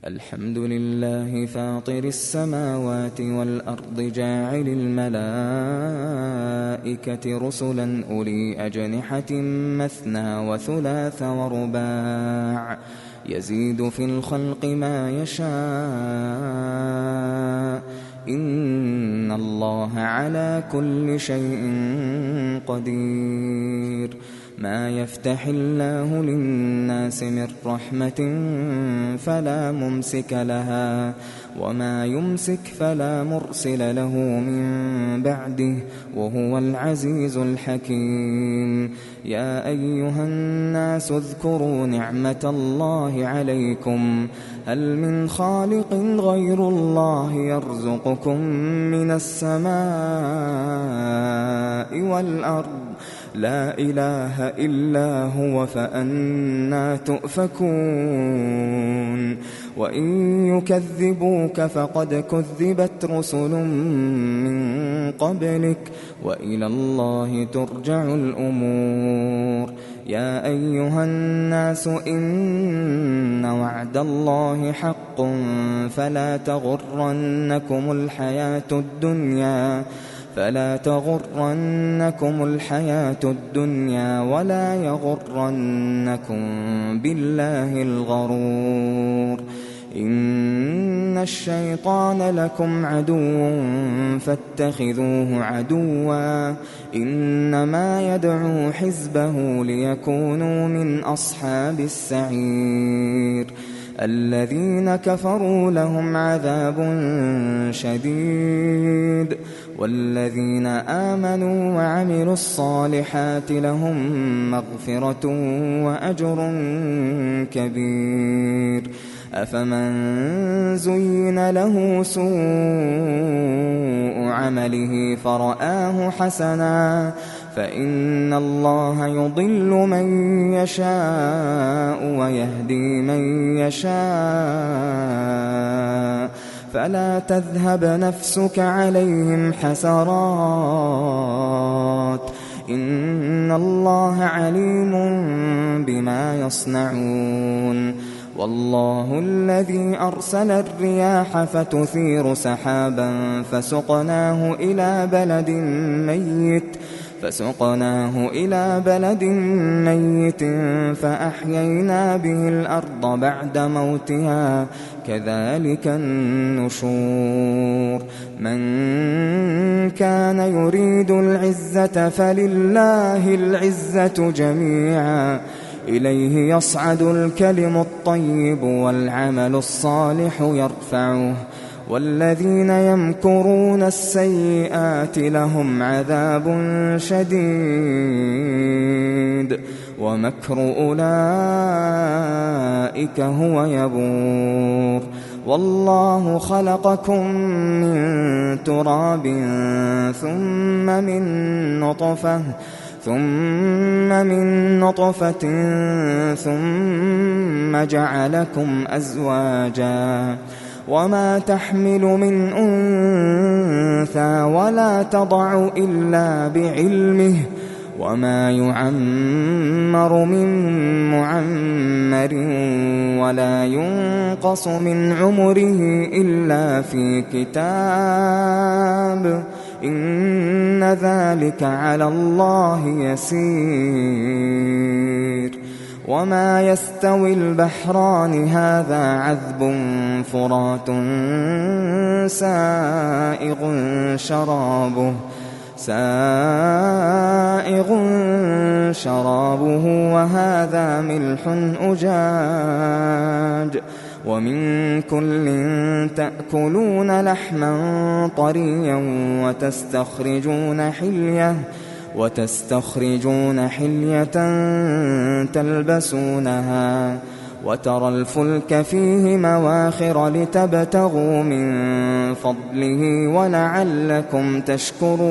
الحمد لله فاطر السماوات والأرض جاعل الملائكة رسلا أولي أجنحة مثنى وثلاث ورباع يزيد في الخلق ما يشاء إن الله على كل شيء قدير. ما يفتح الله للناس من رحمة فلا ممسك لها وما يمسك فلا مرسل له من بعده وهو العزيز الحكيم. يا أيها الناس اذكروا نعمة الله عليكم هل من خالق غير الله يرزقكم من السماء والأرض لا إله إلا هو فأنى تؤفكون. وإن يكذبوك فقد كذبت رسل من قبلك وإلى الله ترجع الأمور. يا أيها الناس إن وعد الله حق فلا تغرنكم الحياة الدنيا ولا يغرنكم بالله الغرور. إن الشيطان لكم عدو فاتخذوه عدوا إنما يدعو حزبه ليكونوا من أصحاب السعير. الذين كفروا لهم عذاب شديد والذين آمنوا وعملوا الصالحات لهم مغفرة وأجر كبير. أفمن زين له سوء عمله فرآه حسنا فإن الله يضل من يشاء ويهدي من يشاء فلا تذهب نفسك عليهم حسرات إن الله عليم بما يصنعون. والله الذي أرسل الرياح فتثير سحابا فسقناه إلى بلد ميت فأحيينا به الأرض بعد موتها كذلك النشور. من كان يريد العزة فلله العزة جميعا إليه يصعد الكلم الطيب والعمل الصالح يرفعه والذين يمكرون السيئات لهم عذاب شديد ومكر أولئك هو يبور. والله خلقكم من تراب ثم من نطفة ثم جعلكم أزواجا وما تحمل من أنثى ولا تضع إلا بعلمه وما يعمر من معمر ولا ينقص من عمره إلا في كتاب إن ذلك على الله يسير. وما يستوي البحران هذا عذب فرات سائغ شرابه وهذا ملح أجاج ومن كل تأكلون لحما طريا وتستخرجون حلية تلبسونها وترى الفلك فيه مواخر لتبتغوا من فضله ولعلكم تشكرون.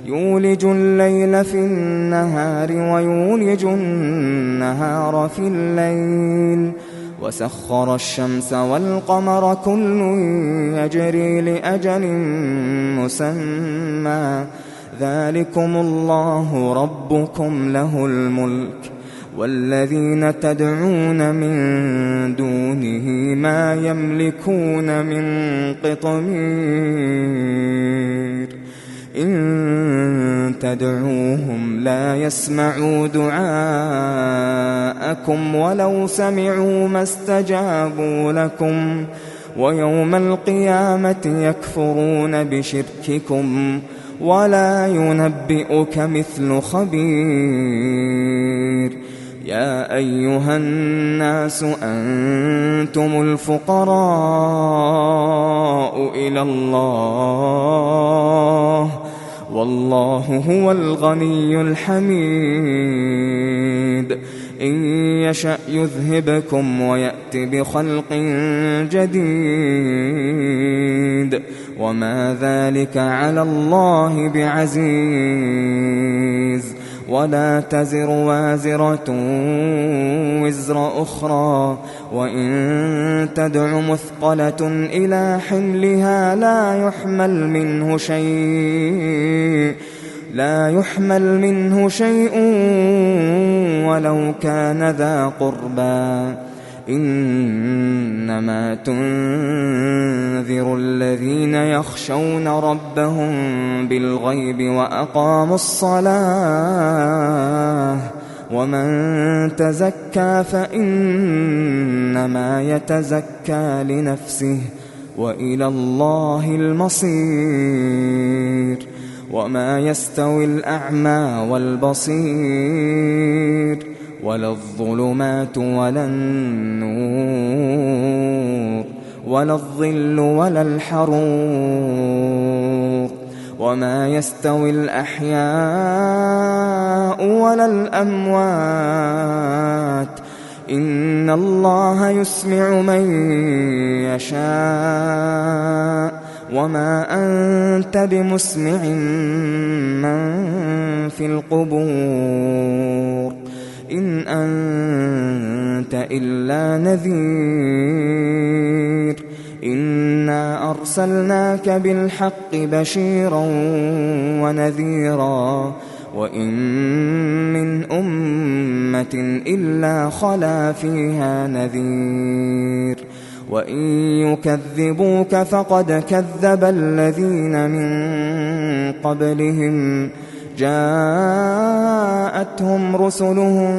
يولج الليل في النهار ويولج النهار في الليل وسخر الشمس والقمر كل يجري لأجل مسمى ذلكم الله ربكم له الملك والذين تدعون من دونه ما يملكون من قطمير إن تدعوهم لا يسمعوا دعاءكم ولو سمعوا ما استجابوا لكم ويوم القيامة يكفرون بشرككم ولا ينبئك مثل خبير يا أيها الناس أنتم الفقراء إلى الله والله هو الغني الحميد إن يشأ يذهبكم ويأت بخلق جديد وما ذلك على الله بعزيز ولا تزر وازرة وزر أخرى وإن تدع مثقلة إلى حملها لا يحمل منه شيء ولو كان ذا قربى إنما تنذر الذين يخشون ربهم بالغيب وأقاموا الصلاة ومن تزكى فإنما يتزكى لنفسه وإلى الله المصير وما يستوي الأعمى والبصير ولا الظلمات ولا النور ولا الظل ولا الحرور وما يستوي الأحياء ولا الأموات إن الله يسمع من يشاء وما أنت بمسمع من في القبور إن أنت إلا نذير إنا أرسلناك بالحق بشيرا ونذيرا وإن من أمة إلا خلا فيها نذير وإن يكذبوك فقد كذب الذين من قبلهم جاءتهم رسلهم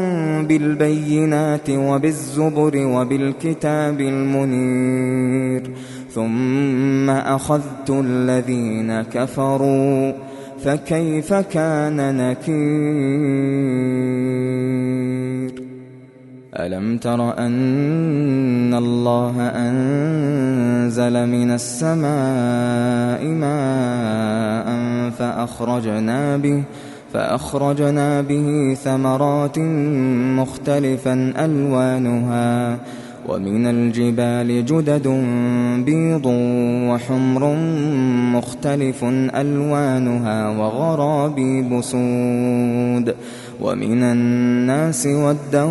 بالبينات وبالزبر وبالكتاب المنير ثم أخذت الذين كفروا فكيف كان نكير ألم تر أن الله أنزل من السماء ماء فأخرجنا به ثمرات مختلفا ألوانها ومن الجبال جدد بيض وحمر مختلف ألوانها وغرابيب سود ومن الناس والدواب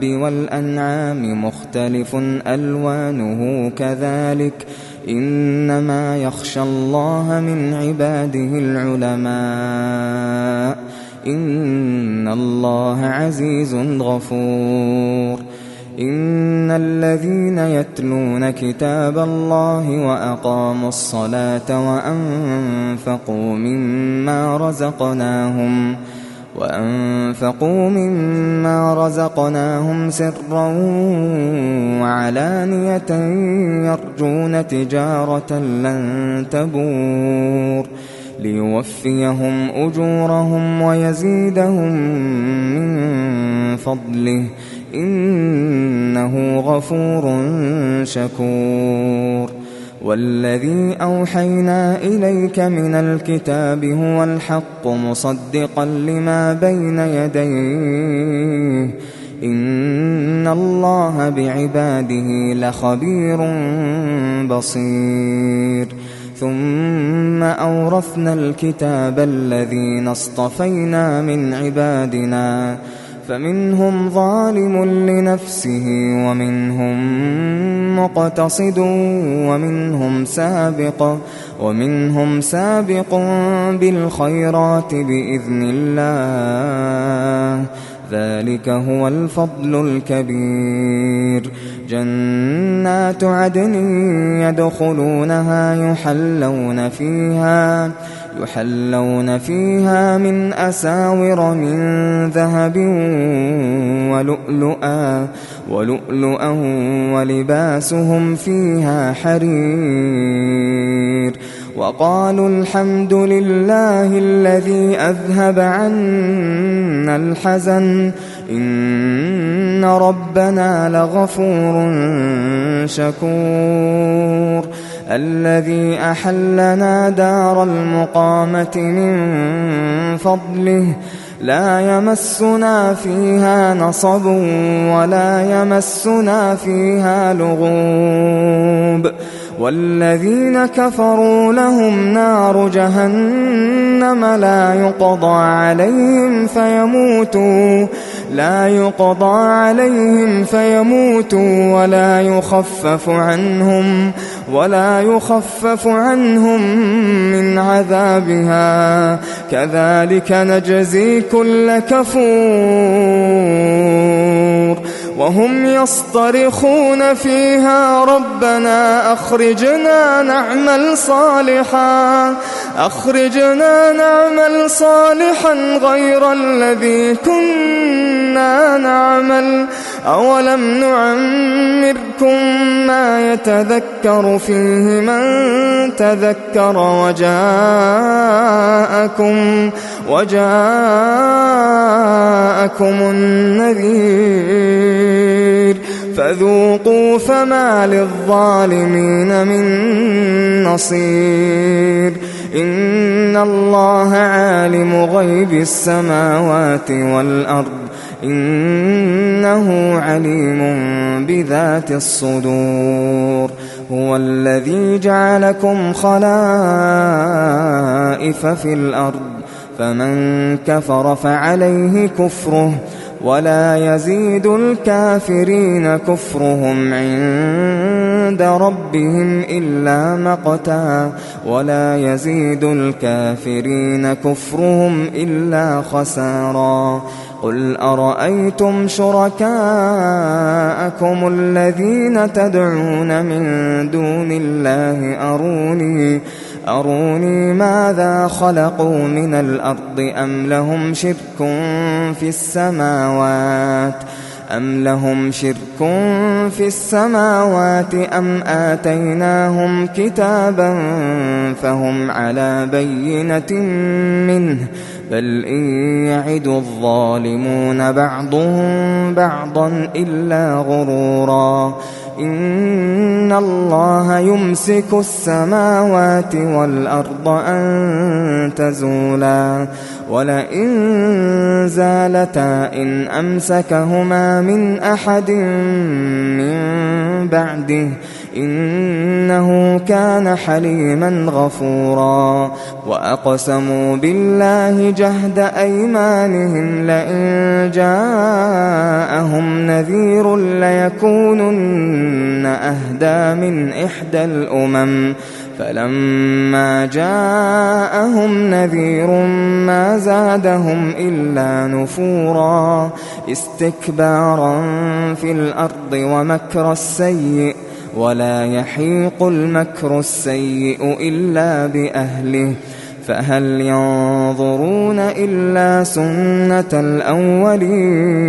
والأنعام مختلف ألوانه كذلك إنما يخشى الله من عباده العلماء إن الله عزيز غفور إن الذين يتلون كتاب الله وأقاموا الصلاة وأنفقوا مما رزقناهم سرا وعلانية يرجون تجارة لن تبور ليوفيهم أجورهم ويزيدهم من فضله إنه غفور شكور والذي أوحينا إليك من الكتاب هو الحق مصدقا لما بين يديه إن الله بعباده لخبير بصير ثم أورثنا الكتاب الذين اصطفينا من عبادنا فمنهم ظالم لنفسه ومنهم مقتصد ومنهم سابق بالخيرات بإذن الله، ذلك هو الفضل الكبير. جنات عدن يدخلونها يحلون فيها من أساور من ذهب ولؤلؤا ولباسهم فيها حرير. وقالوا الحمد لله الذي أذهب عنا الحزن إن ربنا لغفور شكور. الذي أحلنا دار المقامة من فضله لا يمسنا فيها نصب ولا يمسنا فيها لغوب. والذين كفروا لهم نار جهنم لا يقضى عليهم فيموتوا ولا يخفف عنهم من عذابها، كذلك نجزي كل كفور. وهم يصطرخون فيها ربنا أخرجنا نعمل صالحا غير الذي كنا نعمل، أولم نعمركم ما يتذكر فيه من تذكر وجاءكم النذير، فذوقوا فما للظالمين من نصير. إن الله عالم غيب السماوات والأرض إنه عليم بذات الصدور. هو الذي جعلكم خلائف في الأرض، فمن كفر فعليه كفره ولا يزيد الكافرين كفرهم عند ربهم إلا مقتا ولا يزيد الكافرين كفرهم إلا خسارا. قل أرأيتم شركاءكم الذين تدعون من دون الله أروني ماذا خلقوا من الأرض أم لهم شرك في السماوات أم آتيناهم كتابا فهم على بينة منه بل إن يعد الظالمون بعضهم بعضا إلا غرورا. إن الله يمسك السماوات والأرض أن تزولا ولئن زالتا إن أمسكهما من أحد من بعده إنه كان حليما غفورا. وأقسموا بالله جهد أيمانهم لئن جاءهم نذير ليكونن أهدى من إحدى الأمم فلما جاءهم نذير ما زادهم إلا نفورا استكبارا في الأرض ومكر السيء ولا يحيق المكر السيء إلا بأهله فهل ينظرون إلا سنة الأولين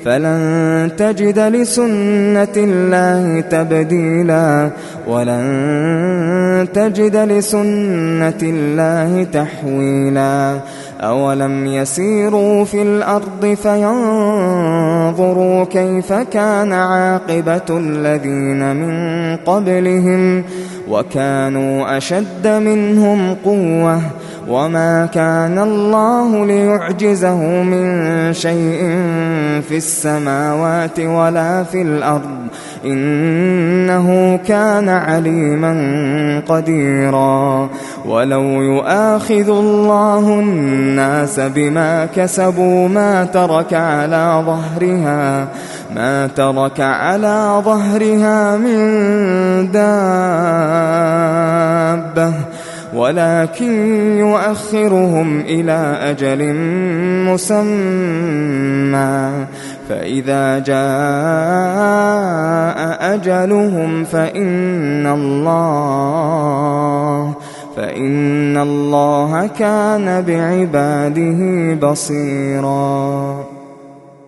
فلن تجد لسنة الله تبديلا ولن تجد لسنة الله تحويلا. أولم يسيروا في الأرض فينظروا كيف كان عاقبة الذين من قبلهم وكانوا أشد منهم قوة وما كان الله ليعجزه من شيء في السماوات ولا في الأرض إنه كان عليما قديرا ولو يؤاخذ الله الناس بما كسبوا ما ترك على ظهرها من دابة ولكن يؤخرهم إلى أجل مسمى فإذا جاء أجلهم فإن الله كان بعباده بصيرا.